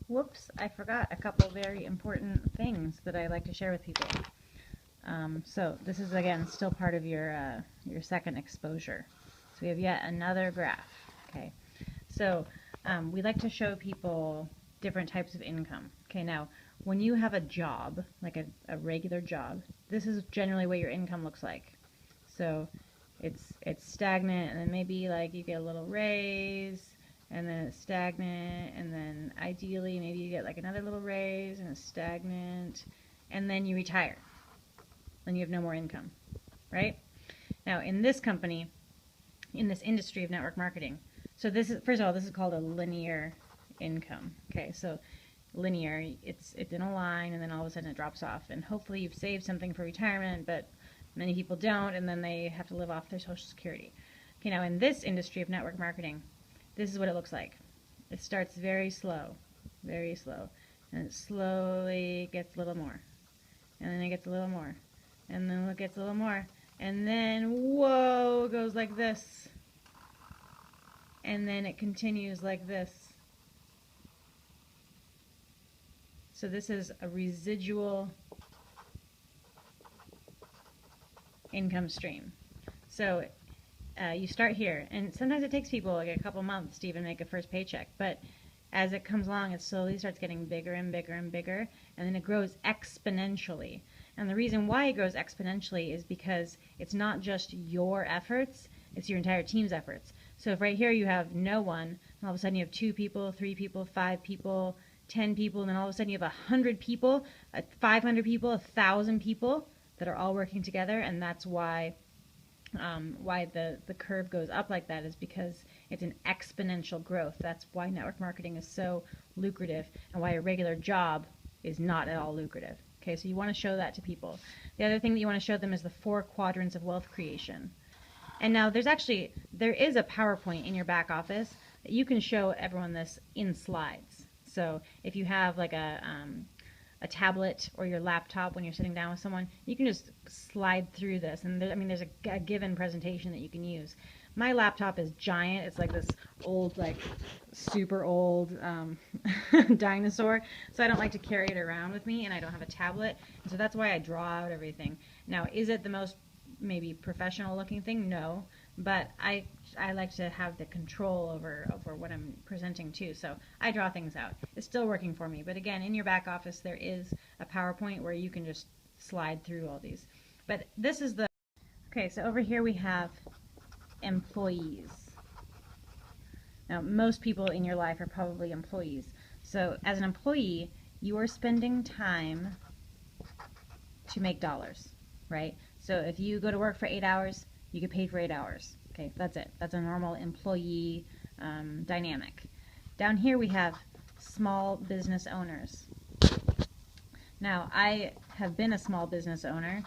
Whoops, I forgot a couple very important things that I like to share with people. So this is again still part of your second exposure. So we have yet another graph. Okay, so we like to show people different types of income. Okay, now when you have a job, like a regular job, this is generally what your income looks like. So it's stagnant, and then maybe like you get a little raise, and then it's stagnant, and then ideally maybe you get like another little raise, and it's stagnant, and then you retire. Then you have no more income, right? Now in this company, in this industry of network marketing, so this is, first of all, this is called a linear income. Okay, so linear, it's in a line, and then all of a sudden it drops off, and hopefully you've saved something for retirement, but many people don't, and then they have to live off their social security. Okay, now in this industry of network marketing, this is what it looks like. It starts very slow, and it slowly gets a little more, and then it gets a little more, and then it gets a little more, and then whoa, it goes like this, and then it continues like this. So this is a residual income stream. So you start here, and sometimes it takes people like a couple months to even make a first paycheck, but as it comes along, it slowly starts getting bigger and bigger and bigger, and then it grows exponentially. And the reason why it grows exponentially is because it's not just your efforts, it's your entire team's efforts. So if right here you have no one, and all of a sudden you have 2 people, 3 people, 5 people, 10 people, and then all of a sudden you have 100 people, 500 people, 1,000 people that are all working together, and that's why the curve goes up like that, is because it's an exponential growth. That's why network marketing is so lucrative, and why a regular job is not at all lucrative. Okay, so you want to show that to people. The other thing that you want to show them is the 4 quadrants of wealth creation. And now there is a PowerPoint in your back office that you can show everyone this in slides. So if you have like a tablet or your laptop when you're sitting down with someone, you can just slide through this. And there's a given presentation that you can use. My laptop is giant. It's like this old, like super old dinosaur. So I don't like to carry it around with me, and I don't have a tablet. And so that's why I draw out everything. Now, is it the most maybe professional looking thing? No. But I like to have the control over what I'm presenting too. So I draw things out. It's still working for me. But again, in your back office, there is a PowerPoint where you can just slide through all these. But this is the, okay, so over here we have employees. Now, most people in your life are probably employees. So as an employee, you are spending time to make dollars, right? So if you go to work for 8 hours, you get paid for 8 hours. Okay, that's it. That's a normal employee dynamic. Down here we have small business owners. Now, I have been a small business owner,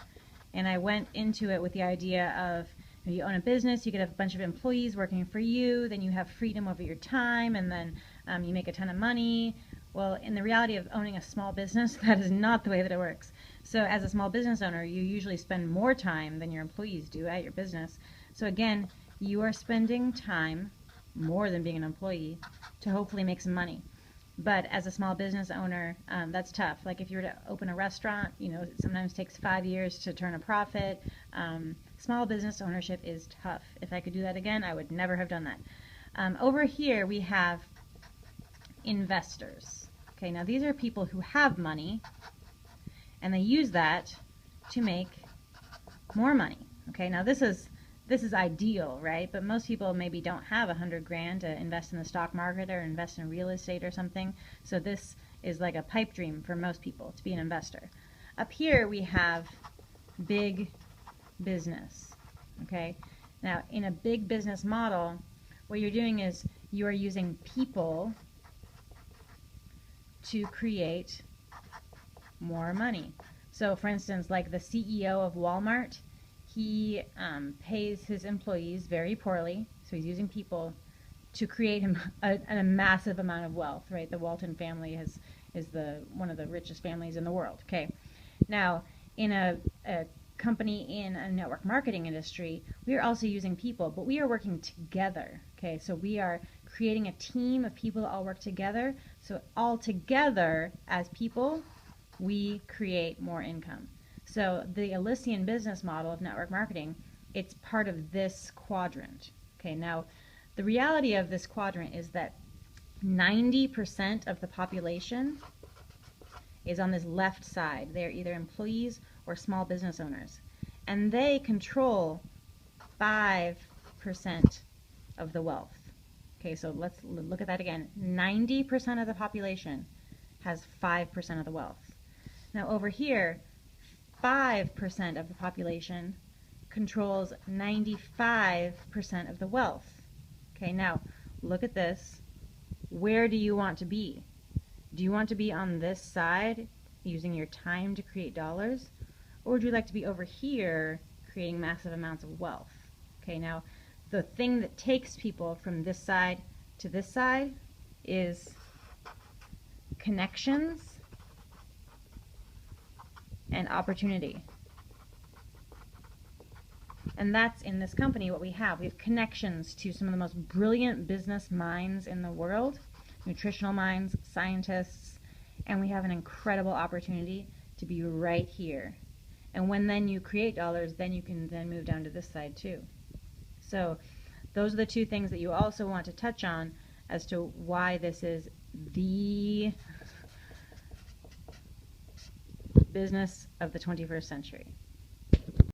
and I went into it with the idea of, you own a business, you could have a bunch of employees working for you, then you have freedom over your time, and then you make a ton of money. Well, in the reality of owning a small business, that is not the way that it works. So as a small business owner, you usually spend more time than your employees do at your business. So again, you are spending time more than being an employee to hopefully make some money. But as a small business owner, that's tough. Like if you were to open a restaurant, it sometimes takes 5 years to turn a profit. Small business ownership is tough. If I could do that again, I would never have done that. Over here we have investors. Okay, now these are people who have money, and they use that to make more money. Okay, now this is ideal, right? But most people maybe don't have 100 grand to invest in the stock market or invest in real estate or something. So this is like a pipe dream for most people to be an investor. Up here we have big business. Okay, now in a big business model, what you're doing is you are using people to create more money. So for instance, like the CEO of Walmart, he pays his employees very poorly, so he's using people to create him a massive amount of wealth, right? The Walton family is one of the richest families in the world. Okay, now in a company in a network marketing industry, we are also using people, but we are working together. Okay, so we are creating a team of people that all work together. So all together as people, we create more income. So the Elysian business model of network marketing, it's part of this quadrant. Okay, now the reality of this quadrant is that 90% of the population is on this left side. They're either employees or small business owners. And they control 5% of the wealth. Okay, so let's look at that again. 90% of the population has 5% of the wealth. Now over here, 5% of the population controls 95% of the wealth. Okay, now look at this. Where do you want to be? Do you want to be on this side using your time to create dollars? Or would you like to be over here creating massive amounts of wealth? Okay, now the thing that takes people from this side to this side is connections and opportunity. And that's in this company what we have. We have connections to some of the most brilliant business minds in the world, nutritional minds, scientists, and we have an incredible opportunity to be right here. And when then you create dollars, then you can then move down to this side too. So those are the two things that you also want to touch on as to why this is the business of the 21st century.